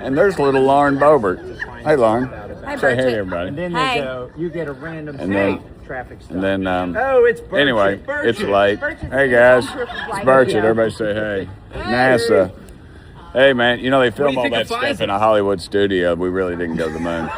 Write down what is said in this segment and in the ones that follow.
And there's little Lauren Bobert. Hey, Lauren. Hi, Say hey, Bertie. everybody. And then Hi. they go, you get a random traffic stop. And then, oh, it's Birchie. anyway, Birchie. it's late. Hey, guys. It's Burchett. Everybody say hey. NASA. Hey, man, you know, they film all that stuff in a Hollywood studio. We really didn't go to the moon.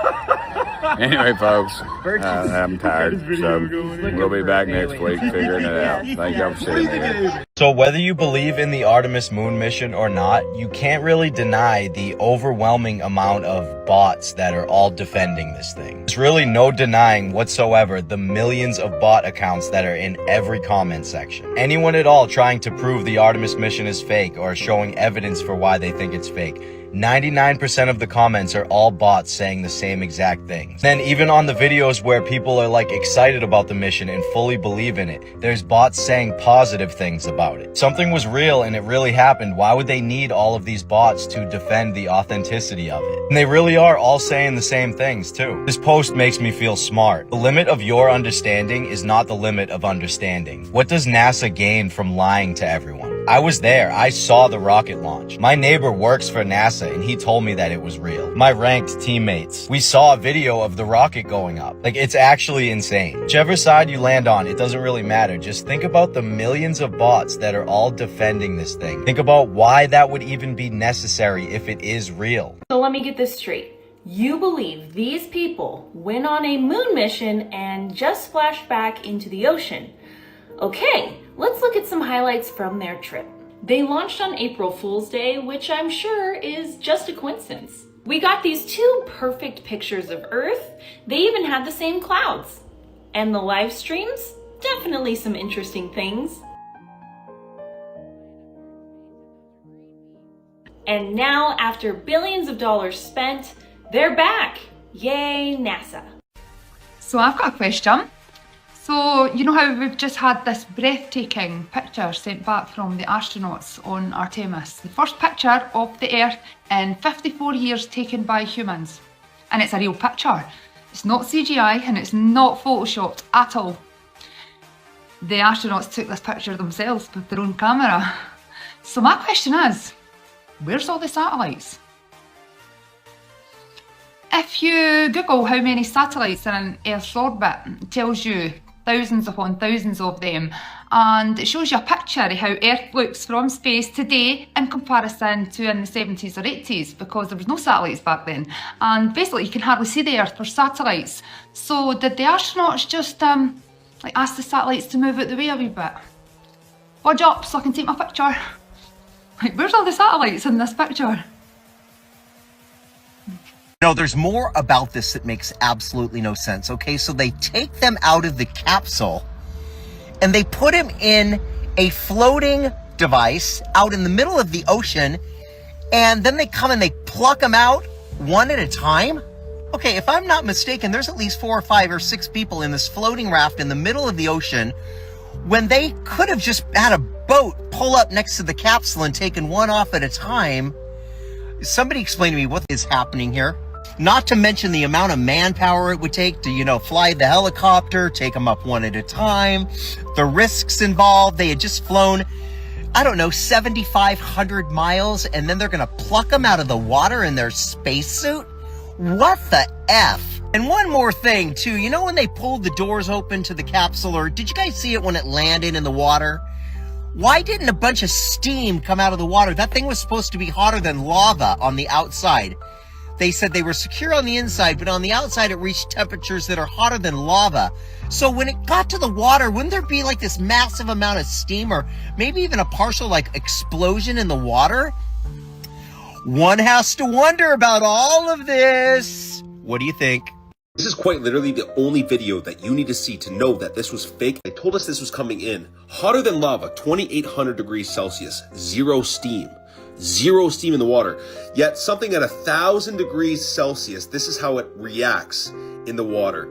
Anyway, folks, I'm tired, so we'll be back next week figuring it out. Thank y'all for seeing me here. So whether you believe in the Artemis moon mission or not, you can't really deny the overwhelming amount of bots that are all defending this thing. There's really no denying whatsoever the millions of bot accounts that are in every comment section. Anyone at all trying to prove the Artemis mission is fake or showing evidence for why they think it's fake, 99% of the comments are all bots saying the same exact thing. Then even on the videos where people are like excited about the mission and fully believe in it, there's bots saying positive things about it. Something was real and it really happened. Why would they need all of these bots to defend the authenticity of it? And they really are all saying the same things too. This post makes me feel smart. The limit of your understanding is not the limit of understanding. What does NASA gain from lying to everyone? I was there. I saw the rocket launch. My neighbor works for NASA and he told me that it was real. My ranked teammates. We saw a video of the rocket going up. Like, it's actually insane. Whichever side you land on, it doesn't really matter. Just think about the millions of bots that are all defending this thing. Think about why that would even be necessary if it is real. So let me get this straight. You believe these people went on a moon mission and just splashed back into the ocean. Okay, let's look at some highlights from their trip. They launched on April Fool's Day, which I'm sure is just a coincidence. We got these two perfect pictures of Earth. They even had the same clouds. And the live streams? Definitely some interesting things. And now, after billions of dollars spent, they're back. Yay, NASA. So I've got a question. So, you know how we've just had this breathtaking picture sent back from the astronauts on Artemis? The first picture of the Earth in 54 years taken by humans. And it's a real picture. It's not CGI and it's not photoshopped at all. The astronauts took this picture themselves with their own camera. So my question is, where's all the satellites? If you Google how many satellites are in Earth's orbit, it tells you thousands upon thousands of them, and it shows you a picture of how Earth looks from space today in comparison to in the 70s or 80s, because there was no satellites back then, and basically you can hardly see the Earth for satellites. So did the astronauts just ask the satellites to move out the way a wee bit? Budge up so I can take my picture. Like, where's all the satellites in this picture? No, there's more about this that makes absolutely no sense. Okay, so they take them out of the capsule and they put him in a floating device out in the middle of the ocean, and then they come and they pluck them out one at a time. Okay, if I'm not mistaken, there's at least 4 or 5 or 6 people in this floating raft in the middle of the ocean when they could have just had a boat pull up next to the capsule and taken one off at a time. Somebody explain to me what is happening here. Not to mention the amount of manpower it would take to, you know, fly the helicopter, take them up one at a time, the risks involved. They had just flown, I don't know, 7,500 miles, and then they're going to pluck them out of the water in their spacesuit? What the F? And one more thing, too. You know when they pulled the doors open to the capsule, or did you guys see it when it landed in the water? Why didn't a bunch of steam come out of the water? That thing was supposed to be hotter than lava on the outside. They said they were secure on the inside, but on the outside it reached temperatures that are hotter than lava. So when it got to the water, wouldn't there be like this massive amount of steam, or maybe even a partial like explosion in the water? One has to wonder about all of this. What do you think? This is quite literally the only video that you need to see to know that this was fake. They told us this was coming in hotter than lava, 2,800 degrees Celsius, zero steam in the water. Yet something at 1,000 degrees Celsius, this is how it reacts in the water.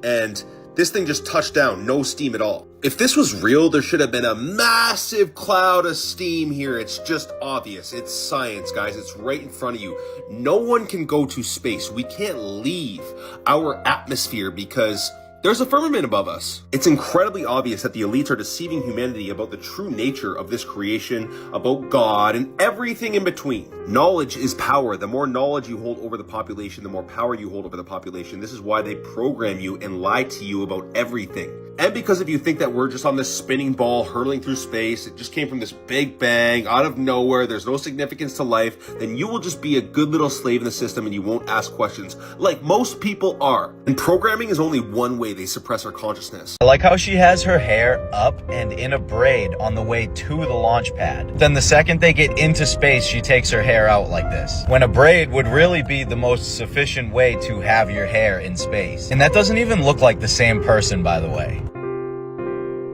And this thing just touched down, no steam at all. If this was real, there should have been a massive cloud of steam here. It's just obvious. It's science, guys. It's right in front of you. No one can go to space. We can't leave our atmosphere because There's a firmament above us. It's incredibly obvious that the elites are deceiving humanity about the true nature of this creation, about God, and everything in between. Knowledge is power. The more knowledge you hold over the population, the more power you hold over the population. This is why they program you and lie to you about everything. And because if you think that we're just on this spinning ball hurtling through space, it just came from this big bang out of nowhere, there's no significance to life, then you will just be a good little slave in the system and you won't ask questions, like most people are. And programming is only one way they suppress our consciousness. I like how she has her hair up and in a braid on the way to the launch pad. Then the second they get into space, she takes her hair out like this. When a braid would really be the most sufficient way to have your hair in space. And that doesn't even look like the same person, by the way.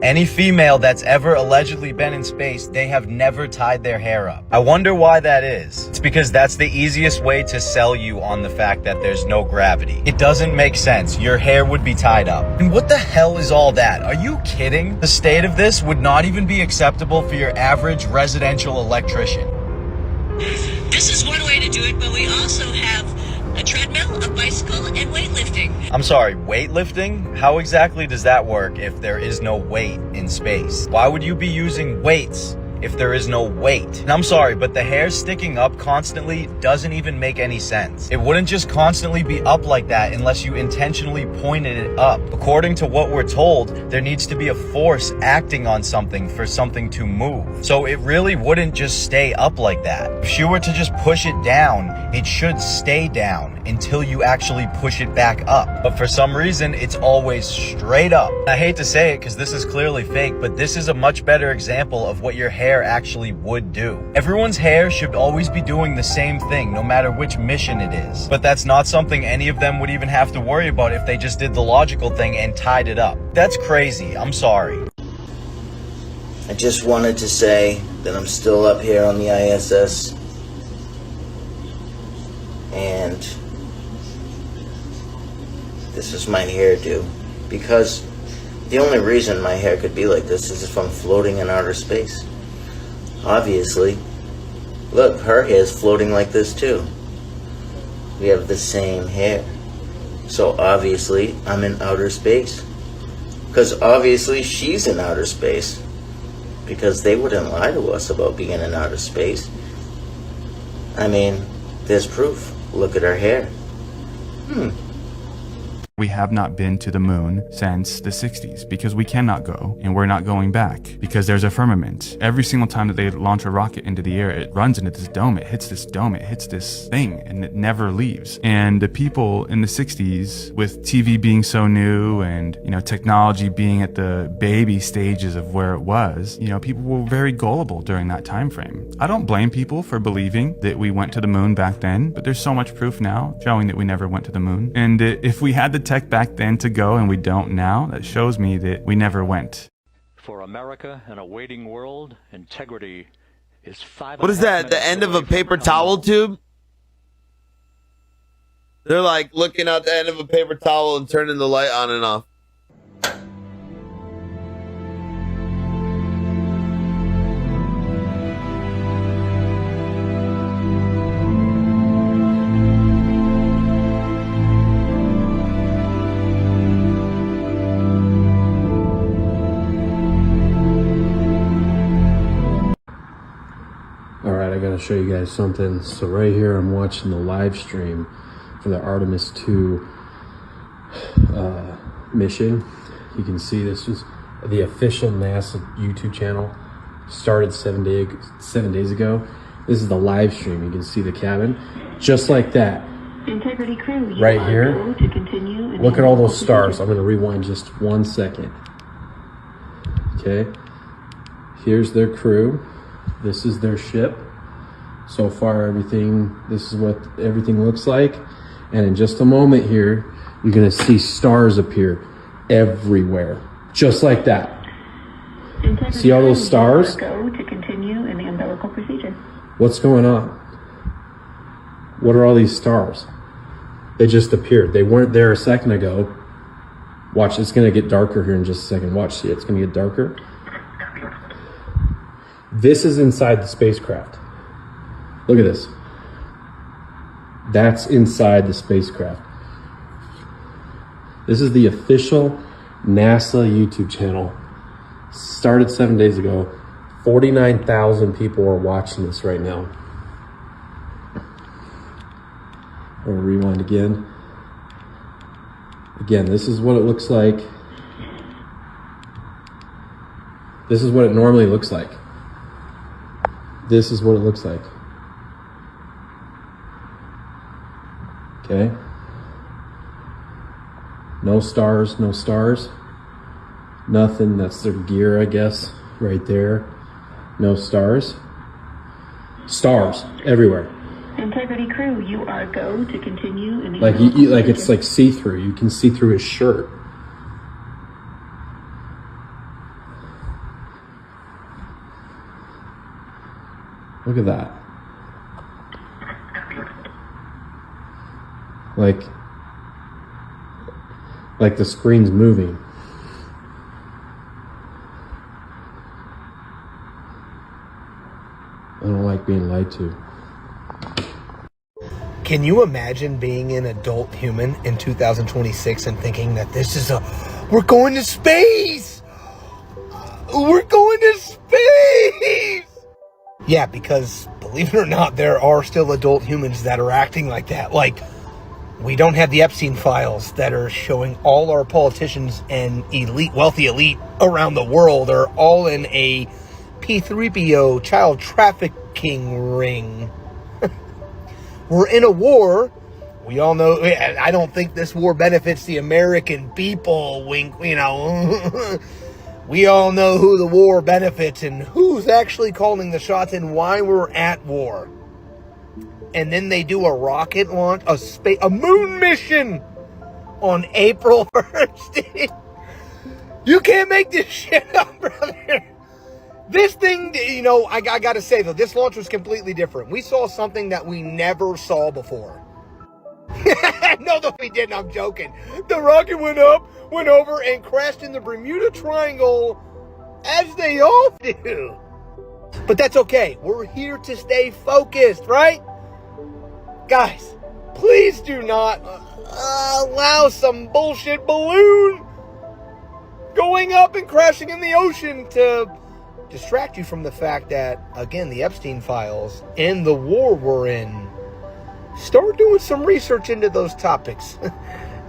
Any female that's ever allegedly been in space, they have never tied their hair up. I wonder why that is. It's because that's the easiest way to sell you on the fact that there's no gravity. It doesn't make sense. Your hair would be tied up. And what the hell is all that? Are you kidding? The state of this would not even be acceptable for your average residential electrician. This is one way to do it, but we also have a treadmill, a bicycle, and weightlifting. I'm sorry, weightlifting? How exactly does that work if there is no weight in space? Why would you be using weights if there is no weight? And I'm sorry, but the hair sticking up constantly doesn't even make any sense. It wouldn't just constantly be up like that unless you intentionally pointed it up. According to what we're told, there needs to be a force acting on something for something to move. So it really wouldn't just stay up like that. If she were to just push it down, it should stay down until you actually push it back up. But for some reason, it's always straight up. I hate to say it because this is clearly fake, but this is a much better example of what your hair actually would do. Everyone's hair should always be doing the same thing, no matter which mission it is. But that's not something any of them would even have to worry about if they just did the logical thing and tied it up. That's crazy. I'm sorry. I just wanted to say that I'm still up here on the ISS, and this is my hairdo, because the only reason my hair could be like this is if I'm floating in outer space. Obviously, look, her hair's floating like this too. We have the same hair. So obviously, I'm in outer space. Because obviously, she's in outer space. Because they wouldn't lie to us about being in outer space. I mean, there's proof. Look at her hair. We have not been to the moon since the 60s because we cannot go, and we're not going back because there's a firmament. Every single time that they launch a rocket into the air, it runs into this dome, it hits this dome, it hits this thing, and it never leaves. And the people in the 60s, with TV being so new and, you know, technology being at the baby stages of where it was, you know, people were very gullible during that time frame. I don't blame people for believing that we went to the moon back then, but there's so much proof now showing that we never went to the moon. And if we had the tech back then to go and we don't now, that shows me that we never went. For America and a waiting world, integrity is 5. What is that? The end of a paper towel tube? They're like looking out the end of a paper towel and turning the light on and off. Alright, I gotta show you guys something. So right here I'm watching the live stream for the Artemis 2 mission. You can see this was the official NASA YouTube channel. Started 7 days ago. This is the live stream. You can see the cabin. Just like that. Integrity crew, right here. To continue. Look at all those stars. I'm gonna rewind just 1 second. Okay. Here's their crew. This is their ship. So far, this is what everything looks like. And in just a moment here, you're gonna see stars appear everywhere. Just like that. See all those stars? Go to continue in the umbilical procedure. What's going on? What are all these stars? They just appeared. They weren't there a second ago. Watch, it's gonna get darker here in just a second. Watch, see, it's gonna get darker. This is inside the spacecraft. Look at this. That's inside the spacecraft. This is the official NASA YouTube channel. Started 7 days ago. 49,000 people are watching this right now. I'll rewind again. Again, this is what it looks like. This is what it normally looks like. This is what it looks like. Okay. No stars, no stars. Nothing. That's their gear, I guess, right there. No stars. Stars everywhere. Integrity crew, you are go to continue in the Like like it's like see-through. You can see through his shirt. Look at that. Like the screen's moving. I don't like being lied to. Can you imagine being an adult human in 2026 and thinking that this is we're going to space! We're going to space! Yeah, because believe it or not, there are still adult humans that are acting like that. Like, we don't have the Epstein files that are showing all our politicians and wealthy elite around the world are all in a P3PO child trafficking ring. We're in a war. We all know, I don't think this war benefits the American people, wink, you know. We all know who the war benefits and who's actually calling the shots and why we're at war. And then they do a rocket launch, a moon mission on April 1st. You can't make this shit up, brother. This thing, you know, I gotta say though, this launch was completely different. We saw something that we never saw before. No, we didn't. I'm joking. The rocket went up, went over, and crashed in the Bermuda Triangle, as they all do. But that's okay. We're here to stay focused, right? Guys, please do not allow some bullshit balloon going up and crashing in the ocean to distract you from the fact that, again, the Epstein files and the war we're in. Start doing some research into those topics.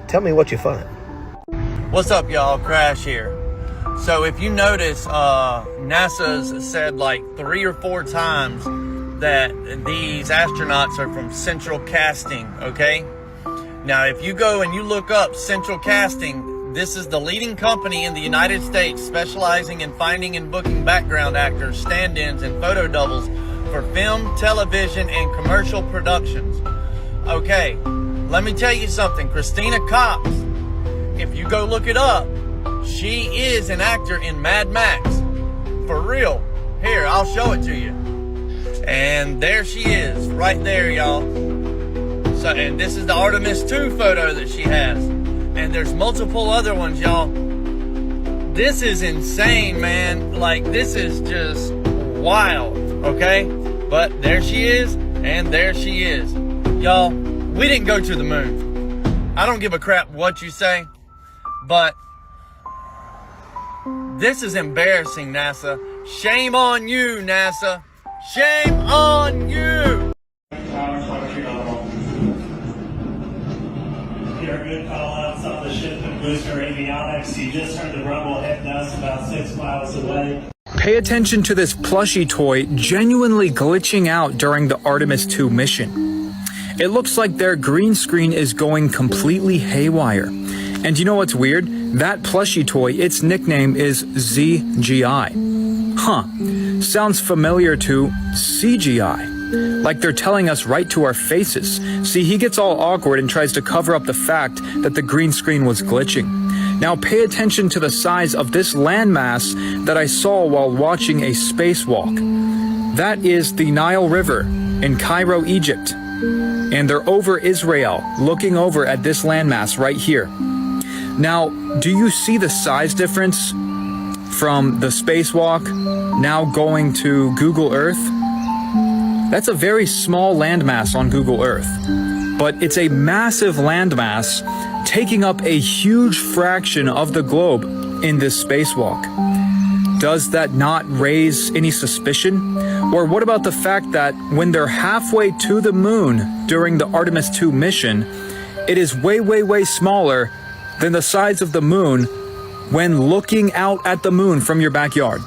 Tell me what you find. What's up, y'all? Crash here. So if you notice, NASA's said like 3 or 4 times that these astronauts are from Central Casting, okay? Now, if you go and you look up Central Casting, this is the leading company in the United States specializing in finding and booking background actors, stand-ins, and photo doubles for film, television, and commercial productions. Okay, let me tell you something. Christina Cox, if you go look it up, she is an actor in Mad Max. For real. Here, I'll show it to you. And there she is, right there, y'all. So, and this is the Artemis 2 photo that she has. And there's multiple other ones, y'all. This is insane, man. Like, this is just wild, okay? But there she is, and there she is. Y'all, we didn't go to the moon. I don't give a crap what you say, but this is embarrassing, NASA. Shame on you, NASA. Shame on you! You're a good call outs on the ship and booster avionics. You just heard the rumble heading us about 6 miles away. Pay attention to this plushie toy genuinely glitching out during the Artemis 2 mission. It looks like their green screen is going completely haywire. And you know what's weird? That plushie toy, its nickname is ZGI. Huh. Sounds familiar to CGI. Like they're telling us right to our faces. See, he gets all awkward and tries to cover up the fact that the green screen was glitching. Now pay attention to the size of this landmass that I saw while watching a spacewalk. That is the Nile River in Cairo, Egypt. And they're over Israel, looking over at this landmass right here. Now, do you see the size difference from the spacewalk now going to Google Earth? That's a very small landmass on Google Earth. but it's a massive landmass taking up a huge fraction of the globe in this spacewalk. Does that not raise any suspicion? Or what about the fact that when they're halfway to the moon during the Artemis 2 mission, it is way, way, way smaller than the size of the moon when looking out at the moon from your backyard?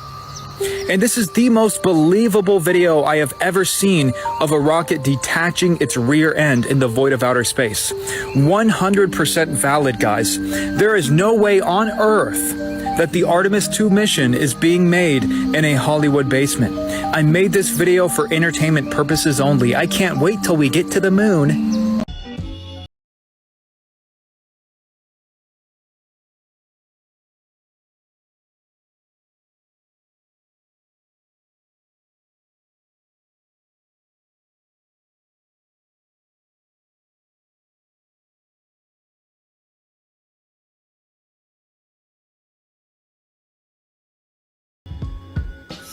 And this is the most believable video I have ever seen of a rocket detaching its rear end in the void of outer space. 100% valid, guys. There is no way on Earth that the Artemis 2 mission is being made in a Hollywood basement. I made this video for entertainment purposes only. I can't wait till we get to the moon.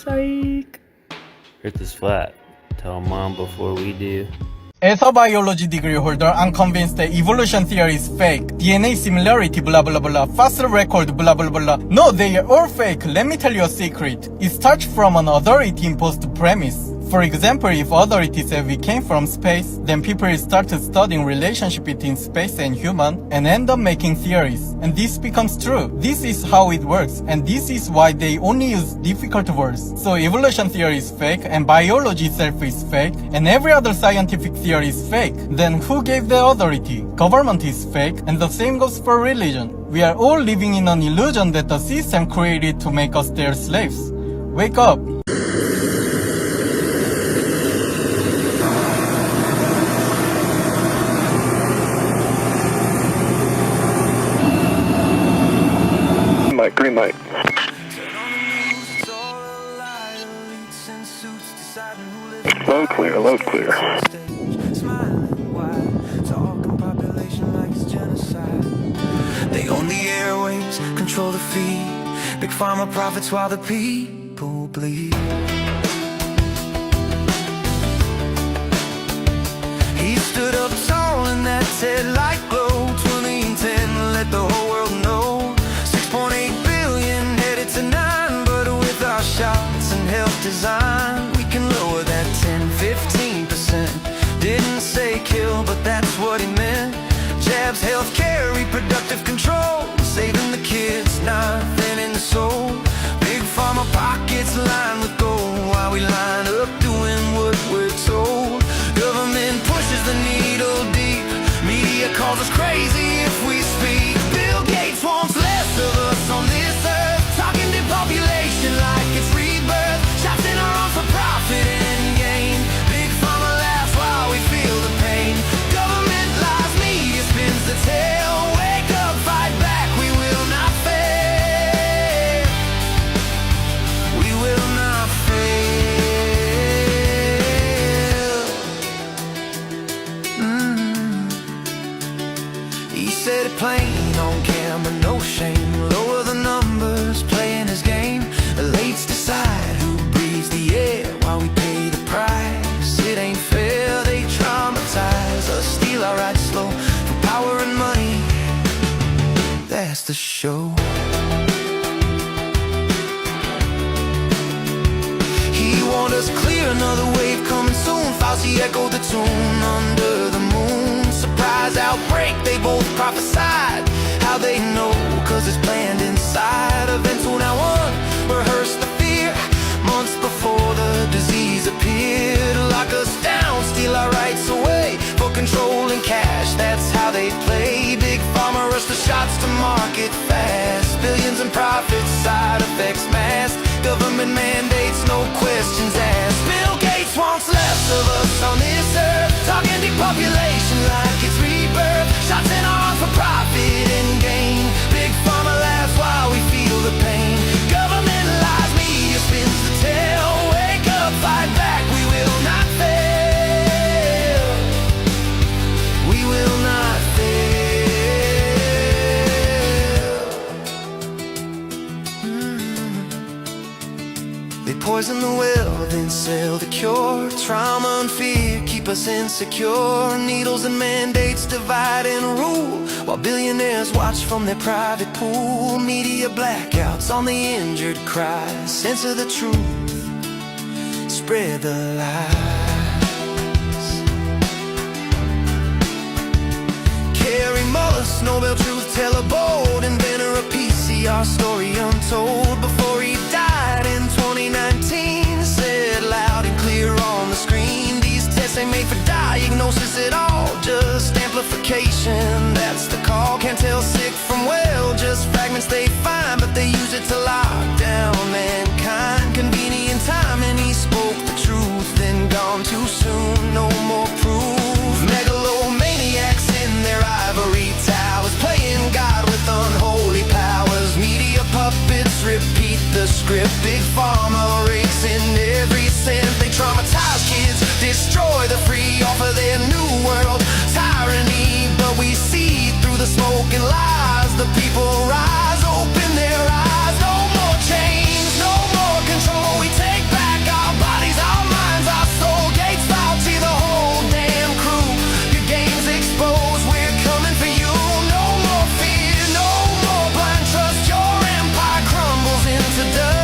Psych. Earth is flat. Tell mom before we do. As a biology degree holder, I'm convinced that evolution theory is fake. DNA similarity, blah blah blah. Fossil record, blah blah blah. No, they are all fake. Let me tell you a secret. It starts from an authority-imposed premise. For example, if authority said we came from space, then people started studying relationship between space and human and end up making theories. And this becomes true. This is how it works, and this is why they only use difficult words. So evolution theory is fake, and biology itself is fake, and every other scientific theory is fake. Then who gave the authority? Government is fake, and the same goes for religion. We are all living in an illusion that the system created to make us their slaves. Wake up! Green light. Load clear, load clear. They own the airwaves, control the feed. Big pharma profits while the people bleed. He stood up tall in that headlight glow. 2010, let the whole world know. 6.8 billion headed to 9, but with our shots and health design, we can lower that 10-15%. Didn't say kill, but that's what he meant. Jabs, healthcare, reproductive control, saving the kids, nothing in the soul. Big pharma pockets lined with gold, while we line up doing what we're told. Government pushes the needle deep, media calls us crazy if we speak. Bill Gates wants less of us on this earth, talking to population like it's rebirth. Shots in our arms for profit and gain. Big pharma laughs while we feel the pain. Government lies, media spins the tale. Wake up, fight back, we will not fail. We will not fail. He said it plain on camera, no shame. Lower the numbers, playing his game. Elites decide who breathes the air while we pay the price. It ain't fair, they traumatize us, steal our rights slow for power and money. That's the show. He warned us clear, another wave coming soon. Fauci echoed the tune under the moon. Surprise outbreak, they both prophesied. How they know, cause it's planned inside. Events will now rehearse the fear. Months before the disease appeared, lock us down, steal our rights away for control and cash. That's how they play. Big pharma rush the shots to market fast. Billions in profits, side effects masked. Government mandates, no questions asked. Bill Gates wants less of us on this earth, talking depopulation like it's rebirth. Shots in our arms for profit and gain. Big pharma laughs while we feel the pain. Government lies, media spins the tale. Wake up, fight back, we will not fail. We will not fail. They poison the well, then sell the cure. Trauma and fear keep keep us insecure. Needles and mandates divide and rule, while billionaires watch from their private pool. Media blackouts on the injured cry. Censor the truth, spread the lies. Carrie Mullis, Nobel Truth Teller, bold inventor of PCR story untold. Before he died in 2019, said loud and clear on the screen, these tests ain't made for diagnosis at all, just amplification, that's the call. Can't tell sick from well, just fragments they find, but they use it to lock down mankind. Convenient time, and he spoke the truth, then gone too soon, no more proof. Megalomaniacs in their ivory towers, playing God with unholy powers. Media puppets repeat the script, big pharma rakes in every cent. They traumatize kids, destroy the free, offer their new world tyranny. But we see through the smoke and lies, the people rise, open their eyes. No more chains, no more control. We take back our bodies, our minds, our soul. Gates faulty, the whole damn crew. Your game's exposed, we're coming for you. No more fear, no more blind trust. Your empire crumbles into dust.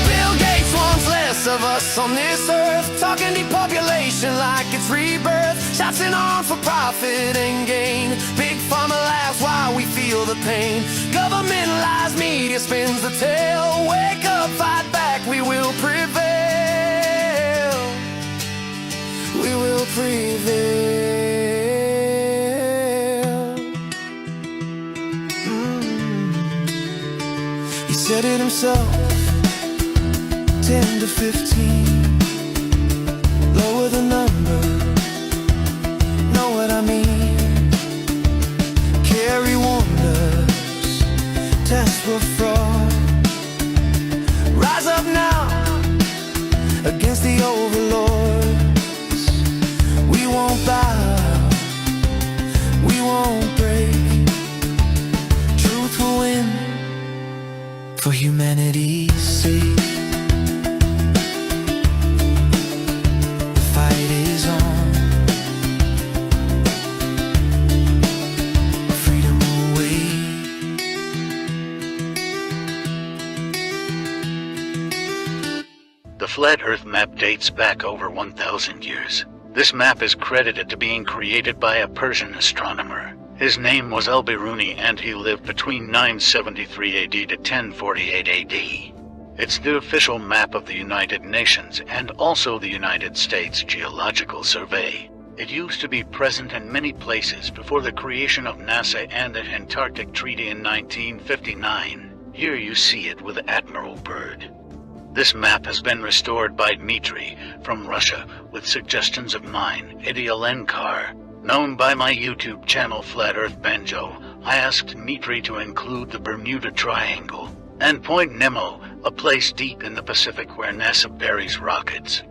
Bill Gates wants less of us on this earth, talking depopulation like it's rebirth. Shots in on for profit and gain. Big pharma laughs while we feel the pain. Government lies, media spins the tale. Wake up, fight back, we will prevail. We will prevail. He said it himself, 10 to 15. Lower the number, know what I mean. Carry wonders, test for fraud. Rise up now against the overlords. We won't bow, we won't break. Truth will win for humanity's sake. The Flat Earth map dates back over 1,000 years. This map is credited to being created by a Persian astronomer. His name was Al-Biruni, and he lived between 973 AD to 1048 AD. It's the official map of the United Nations and also the United States Geological Survey. It used to be present in many places before the creation of NASA and the Antarctic Treaty in 1959. Here you see it with Admiral Byrd. This map has been restored by Dmitry from Russia with suggestions of mine, Idialenkar. Known by my YouTube channel Flat Earth Banjo, I asked Dmitry to include the Bermuda Triangle and Point Nemo, a place deep in the Pacific where NASA buries rockets.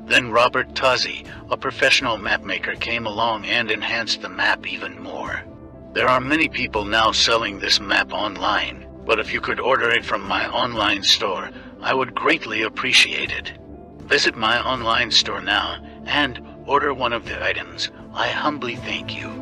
Then Robert Tozzi, a professional mapmaker, came along and enhanced the map even more. There are many people now selling this map online, but if you could order it from my online store, I would greatly appreciate it. Visit my online store now and order one of the items. I humbly thank you.